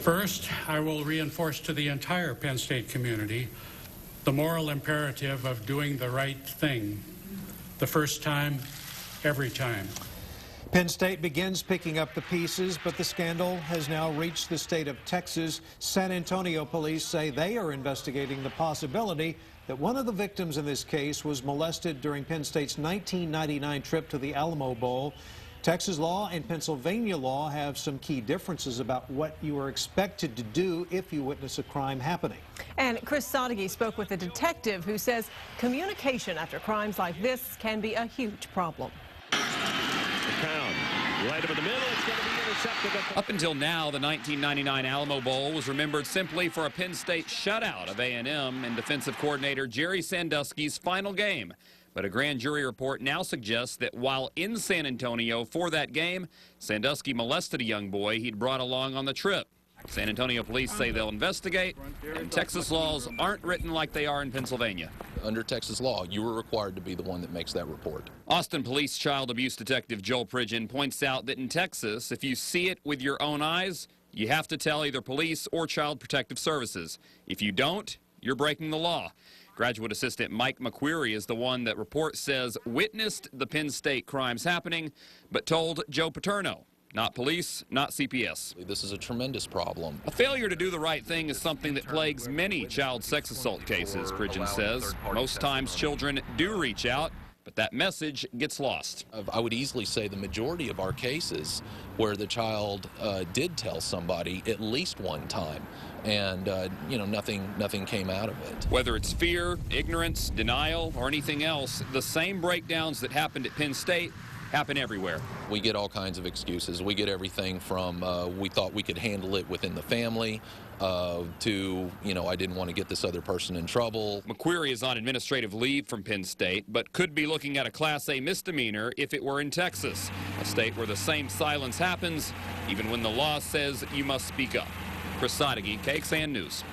First, I will reinforce to the entire Penn State community the moral imperative of doing the right thing, the first time, every time. Penn State begins picking up the pieces, but the scandal has now reached the state of Texas. San Antonio police say they are investigating the possibility that one of the victims in this case was molested during Penn State's 1999 trip to the Alamo Bowl. Texas law and Pennsylvania law have some key differences about what you are expected to do if you witness a crime happening. And Jerry Sandusky spoke with a detective who says communication after crimes like this can be a huge problem. Right over the middle, it's going to be intercepted. Up until now, the 1999 Alamo Bowl was remembered simply for a Penn State shutout of A&M and defensive coordinator Jerry Sandusky's final game. But a grand jury report now suggests that while in San Antonio for that game, Sandusky molested a young boy he'd brought along on the trip. San Antonio police say they'll investigate, and Texas laws aren't written like they are in Pennsylvania. Under Texas law, you are required to be the one that makes that report. Austin Police Child Abuse Detective Joel Pridgeon points out that in Texas, if you see it with your own eyes, you have to tell either police or Child Protective Services. If you don't, you're breaking the law. Graduate Assistant Mike McQuarrie is the one that report says witnessed the Penn State crimes happening, but told Joe Paterno. Not police, not CPS. This is a tremendous problem. A failure to do the right thing is something that plagues many child sex assault cases, Pridgeon says. Most times children do reach out, but that message gets lost. I would easily say the majority of our cases where the child did tell somebody at least one time, and you know, nothing came out of it. Whether it's fear, ignorance, denial, or anything else, the same breakdowns that happened at Penn State happen everywhere. We get all kinds of excuses. We get everything from we thought we could handle it within the family to, you know, I didn't want to get this other person in trouble. McQuarrie is on administrative leave from Penn State, but could be looking at a Class A misdemeanor if it were in Texas, a state where the same silence happens even when the law says you must speak up. Jerry Sandusky, KXAN News.